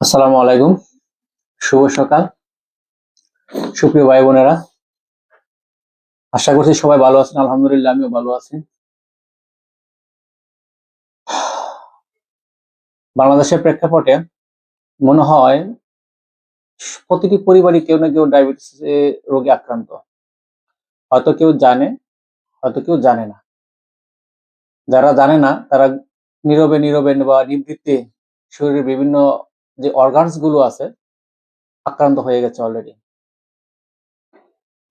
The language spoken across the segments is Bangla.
আসসালামু আলাইকুম। শুভ সকাল। সুপ্রিয় ভাই বোনেরা, আশা করছি সবাই ভালো আছেন। আলহামদুলিল্লাহ আমিও ভালো আছি। বাংলাদেশের প্রেক্ষাপটে মনে হয় প্রতিটি পরিবারই কেউ না কেউ ডায়াবেটিস রোগে আক্রান্ত। হয়তো কেউ জানে, হয়তো কেউ জানে না। যারা জানে না তারা নীরবে নীরবে বা নিভৃতে শরীরের বিভিন্ন যে অর্গানস গুলো আছে আক্রান্ত হয়ে গেছে অলরেডি।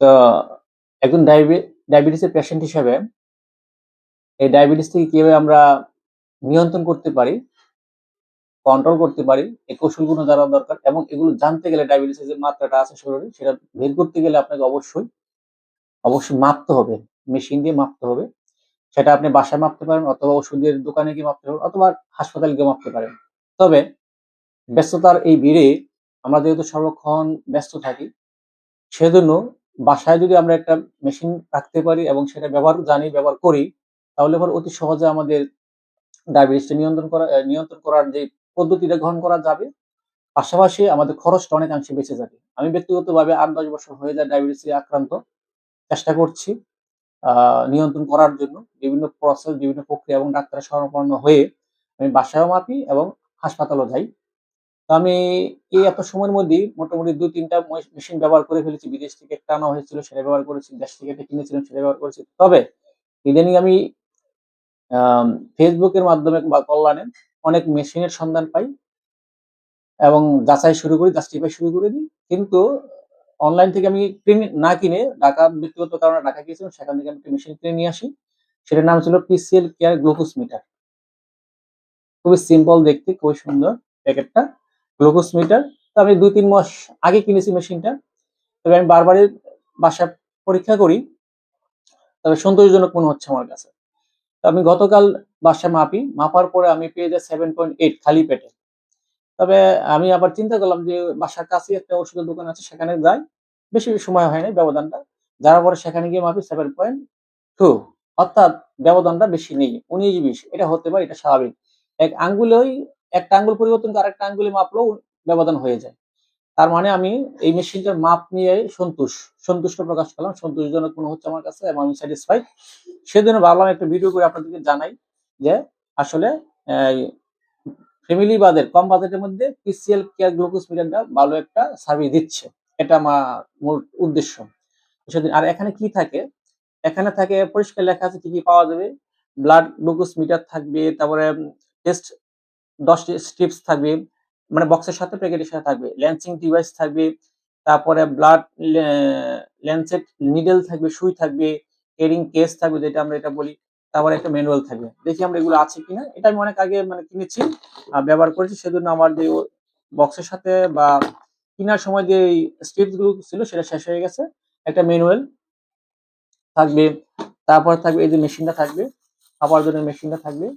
তো একজন ডায়াবেটিসের পেশেন্ট হিসেবে এই ডায়াবেটিস থেকে কিভাবে আমরা নিয়ন্ত্রণ করতে পারি, কন্ট্রোল করতে পারি, এই কৌশলগুলো জানা দরকার। এবং এগুলো জানতে গেলে ডায়াবেটিসের যে মাত্রাটা আছে শরীরে সেটা বের করতে গেলে আপনাকে অবশ্যই মাপতে হবে, মেশিন দিয়ে মাপতে হবে। সেটা আপনি বাসায় মাপতে পারেন, অথবা ওষুধের দোকানে গিয়ে মাপতে পারেন, অথবা হাসপাতালে গিয়ে মাপতে পারেন। তবে ব্যস্ততার এই ভিড়ে আমরা যেহেতু সর্বক্ষণ ব্যস্ত থাকি, সেজন্য বাসায় যদি আমরা একটা মেশিন রাখতে পারি এবং সেটা ব্যবহার করি, তাহলে পরে অতি সহজে আমাদের ডায়াবেটিসটা নিয়ন্ত্রণ করার যে পদ্ধতিটা গ্রহণ করা যাবে। পাশাপাশি আমাদের খরচটা অনেকাংশে বেঁচে যাবে। আমি ব্যক্তিগতভাবে ৮-১০ বছর হয়ে যায় ডায়াবেটিসে আক্রান্ত। চেষ্টা করছি নিয়ন্ত্রণ করার জন্য বিভিন্ন প্রসেস, বিভিন্ন প্রক্রিয়া এবং ডাক্তারের শরণাপন্ন হয়ে আমি বাসায়ও মাপি এবং হাসপাতালেও যাই। তো আমি এই এত সময়ের মধ্যেই মোটামুটি ২-৩ টা মেশিন ব্যবহার করে ফেলেছি। বিদেশ থেকে একটা আনা হয়েছিল, সেটা ব্যবহার করেছি। দেশ থেকে একটা কিনেছিলাম, সেটা ব্যবহার করেছি। তবে ইদানিং আমি আম Facebook এর মাধ্যমে বা কল্যাণে অনেক মেশিনের সন্ধান পাই এবং জাস্টিফাই শুরু করে দিই। কিন্তু অনলাইন থেকে আমি না কিনে ব্যক্তিগত কারণে ঢাকা গিয়েছিলাম। সেখান থেকে আমি একটা মেশিন কিনে নিয়ে আসি। সেটার নাম ছিল PCL কেয়ার গ্লুকোজ মিটার। খুবই সিম্পল দেখতে, খুবই সুন্দর প্যাকেটটা। Glucose metre. তো আমি ২-৩ মাস আগে কিনেছি মেশিনটা। তবে আমি বারবারই বাসায় পরীক্ষা করি। তবে সন্তোষজনক মনে হচ্ছে আমার কাছে। তো আমি গতকাল বাসায় মাপার পরে আমি পেয়ে যাই 7.8 খালি পেটে। তবে আমি আবার চিন্তা করলাম যে বাসার কাছেই একটা ওষুধের দোকান আছে, সেখানে যাই। বেশি সময় হয় নাই ব্যবধানটা। যাওয়ার পরে সেখানে গিয়ে মাপি 7.2, অর্থাৎ ব্যবধানটা বেশি নেই। ১৯-২০ এটা হতে পারে, এটা স্বাভাবিক। একটা আঙ্গুল পরিবর্তন করে আরেকটা আঙ্গুলে মাপলেও ব্যবধান হয়ে যায়। তার মানে আমি এই মেশিনটার মাপ নিয়ে সন্তুষ্ট প্রকাশ করলাম। সন্তোষজনক মনে হচ্ছে আমার কাছে এবং আমি স্যাটিসফাইড। সেজন্য ভাবলাম একটা ভিডিও করে আপনাদেরকে জানাই যে আসলে ফ্যামিলি কম বাজেটের মধ্যে PCL কেয়ার গ্লুকোজ মিটারটা ভালো একটা সার্ভিস দিচ্ছে। এটা আমার মূল উদ্দেশ্য। আর এখানে কি থাকে? এখানে থাকে, পরিষ্কার লেখা আছে কি কি পাওয়া যাবে। ব্লাড গ্লুকোজ মিটার থাকবে, তারপরে টেস্ট ১০ টি স্ট্রিপস থাকবে। মানে বক্সের সাথে, প্যাকেটের সাথে থাকবে। ল্যান্সিং ডিভাইস থাকবে। তারপরে ব্লাড ল্যা ল্যান্সেট নিডল থাকবে, সুই থাকবে, ক্যারিং কেস থাকবে যেটা আমরা এটা বলি। তারপরে একটা ম্যানুয়াল থাকবে। দেখি আমরা এগুলো আছে কিনা। এটা আমি অনেক আগে কিনেছি, ব্যবহার করেছি। সেজন্য আমার যে বক্সের সাথে বা কিনার সময় যে স্ট্রিপস গুলো ছিল সেটা শেষ হয়ে গেছে। একটা ম্যানুয়াল থাকবে। তারপরে থাকবে এই যে মেশিনটা থাকবে, মাপার জন্য মেশিনটা থাকবে।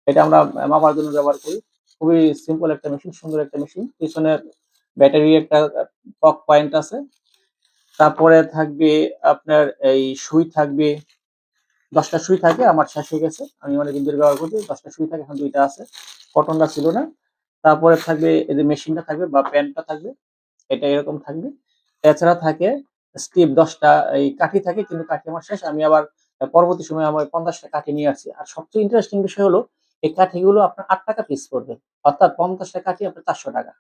এটা আমরা মাপার জন্য ব্যবহার করি। খুবই সিম্পল একটা মেশিন, সুন্দর একটা মেশিন। পিছনে ব্যাটারি একটা পয়েন্ট আছে। তারপরে থাকবে আপনার এই সুই থাকবে। ১০ টা সুই থাকে, আমার শেষ হয়ে গেছে। আমি অনেকদিন ধরে ব্যবহার করছি। ১০ টা সুই থাকে, এখন ২ টা আছে। কটনটা ছিল না। তারপরে থাকবে এই যে মেশিনটা থাকবে বা প্যানটা থাকবে। এটা এরকম থাকবে। এছাড়া থাকে স্ট্রিপ ১০ টা এই কাঠি থাকে, কিন্তু কাঠি আমার শেষ। আমি আবার পরবর্তী সময়ে আমার ৫০ টা কাঠি নিয়ে আসছি। আর সবচেয়ে ইন্টারেস্টিং বিষয় হলো এই কাঠিগুলো আপনার ৳৮ পিস পড়বে। অর্থাৎ ৫০ টা কাঠি আপনার ৳৪০০।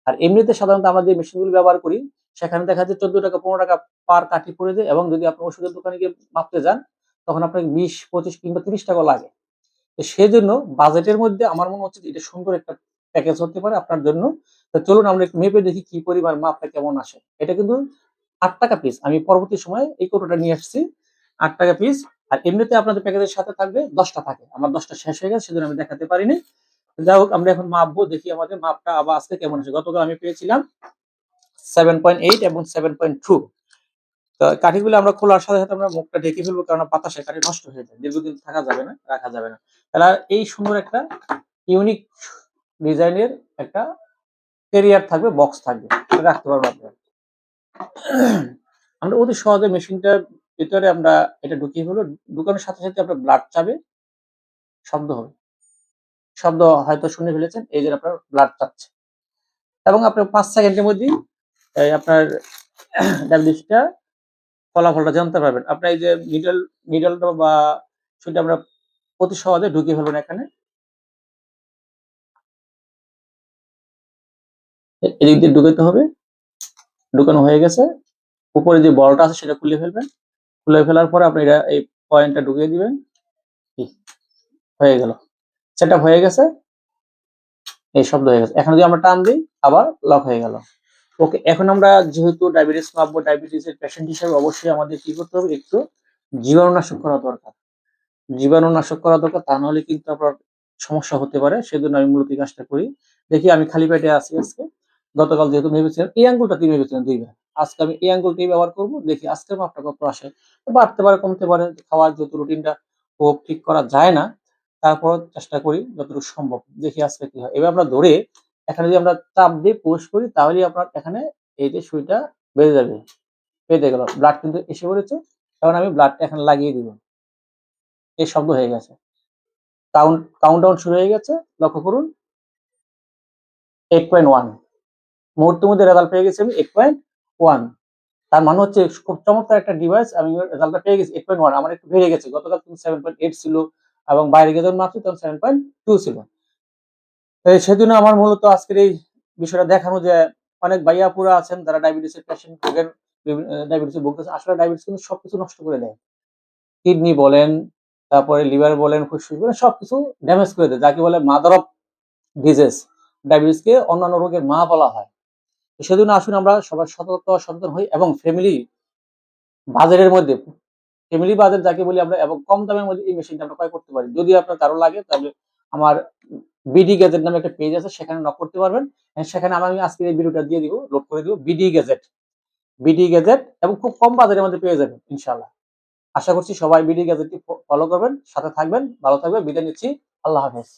আর এমনিতে সাধারণত আমরা যে মেশিনগুলো ব্যবহার করি সেখানে দেখা যায় ৳১৪, ৳১৫ পার কাঠি পড়ে যায়, এবং যদি আপনি ওষুধের দোকানে গিয়ে মাপতে যান তখন আপনাকে ২০, ২৫ কিংবা ৳৩০ লাগে। তো সেজন্য বাজেটের মধ্যে আমার মনে হচ্ছে যে এটা সুন্দর একটা প্যাকেজ হতে পারে আপনার জন্য। তো চলুন আমরা একটু মেপে দেখি কি পরিমাণ মাপটা কেমন আসে। এটা কিন্তু ৳৮ পিস। আমি পরবর্তী সময়ে এই কৌটোটা নিয়ে আসছি। ৳৮ পিস। আর এমনিতে আপনাদের প্যাকেজের সাথে থাকবে ১০ টা থাকে। আমার ১০ টা শেষ হয়ে গেছে, সেজন্য আমি দেখাতে পারিনি। যাই হোক, আমরা এখন মাপবো, দেখি আমাদের মাপটা আবার আজকে কেমন আসে। গতকাল আমি পেয়েছিলাম 7.8 এবং 7.2। তো কাঠিগুলো আমরা খোলার সাথে সাথে আমরা মুখটা ঢেকে ফেলবো, কারণ বাতাসে কাঠি নষ্ট হয়ে যায়। দীর্ঘদিন থাকা যাবে না, রাখা যাবে না। তাহলে এই সুন্দর একটা ইউনিক ডিজাইনের একটা ক্যারিয়ার থাকবে, বক্স থাকবে। এটা রাখতে পারবো আপনারা। আমরা অতি সহজে মেশিনটার ভিতরে আমরা এটা ঢুকিয়ে ফেলবো। ঢুকানোর সাথে সাথে আপনার ব্লাড চাবে, শব্দ হবে। শব্দ হয়তো শুনে ফেলেছেন। এই যে আপনার ব্লাড চাচ্ছে। এবং আপনি 5 সেকেন্ডের মধ্যেই আপনার ডায়াবেটিসটা ফলাফলটা জানতে পারবেন। আপনার এই যে নিডলটা বা সুইটা আমরা অতি সহজে ঢুকিয়ে ফেলবেন এখানে। এদিক দিয়ে ঢুকাতে হবে। ঢুকানো হয়ে গেছে। উপরে যে বলটা আছে সেটা খুলে ফেলবেন। খুলে ফেলার পরে আপনি এটা এই পয়েন্টটা ঢুকিয়ে দিবেন। হয়ে গেল। সেটআপ হয়ে গেছে। এই শব্দ হয়ে গেছে। এখন যদি আমরা টান দিই আবার লক হয়ে গেল। ওকে, এখন আমরা যেহেতু ডায়াবেটিস মাপবো, ডায়াবেটিসের পেশেন্ট হিসেবে অবশ্যই আমাদের কি করতে হবে, একটু জীবাণুনাশক করা দরকার। জীবাণুনাশক করা দরকার, তা নাহলে কিন্তু আপনার সমস্যা হতে পারে। সেজন্য আমি মূলত এই কাজটা করি। দেখি আমি খালি পেটে আছি আজকে। গতকাল যেহেতু ভেবেছিলাম এই আঙ্গুলটাতেই ভেবেছিলাম ২ বার। আজকে আমি এই আঙ্গুলটাই ব্যবহার করব। দেখি আজকের মাপটা কত আসে। বাড়তে পারে, কমতে পারে। খাওয়ার যেহেতু রুটিনটা খুব ঠিক করা যায় না, তারপরও চেষ্টা করি যতটুকু সম্ভব। দেখি আজকে কি হয়। এবার আমরা ধরে এখানে যদি আমরা চাপ দিয়ে পুশ করি তাহলেই আপনার এখানে এই যে সুইটা বেজে যাবে। বেজে গেল। ব্লাড কিন্তু এসে পড়েছে। এখন আমি ব্লাডটা এখানে লাগিয়ে দিব। এই শব্দ হয়ে গেছে। কাউন্টডাউন শুরু হয়ে গেছে। লক্ষ্য করুন 8.1 মুহূর্তের মধ্যে রেজাল্ট পেয়ে গেছি আমি 8.1। তার মানে হচ্ছে খুব চমৎকার একটা ডিভাইস। আমি রেজাল্টটা পেয়ে গেছি 8.1। আমার একটু বেড়ে গেছে। গতকাল কিন্তু 7.8 ছিল এবং বাইরে গিয়ে যখন মাপছি তখন 7.2 ছিল। সেজন্য আমার মূলত আজকের এই বিষয়টা দেখানো যে অনেক ভাইয়া আপুরা আছেন যারা ডায়াবেটিসের পেশেন্ট ভোগেন, ডায়াবেটিসে ভুগতেছে। আসলে ডায়াবেটিস কিন্তু সবকিছু নষ্ট করে দেয়। কিডনি বলেন, তারপরে লিভার বলেন, ফুসফুস বলেন, সবকিছু ড্যামেজ করে দেয়। যাকে বলে মাদার অফ ডিজিজ। ডায়াবেটিসকে অন্যান্য রোগের মা বলা হয়। সেজন্য আসুন আমরা সবাই সতর্ক সচেতন হই এবং বাজারের মধ্যে ফ্যামিলি বাজার যাকে বলি আমরা, এবং কম দামের মধ্যে এই মেশিনটা আমরা ক্রয় করতে পারি। যদি আপনার কারো লাগে তাহলে আমার বিডি গ্যাজেট নামে একটা পেজ আছে, সেখানে নক করতে পারবেন। সেখানে আমি আজকে এই ভিডিওটা দিয়ে দিব, লোড করে দিব। বিডি গ্যাজেট এবং খুব কম বাজারের মধ্যে পেয়ে যাবেন ইনশাআল্লাহ। আশা করছি সবাই বিডি গ্যাজেটটি ফলো করবেন, সাথে থাকবেন, ভালো থাকবেন। বিদায় নিচ্ছি। আল্লাহ হাফেজ।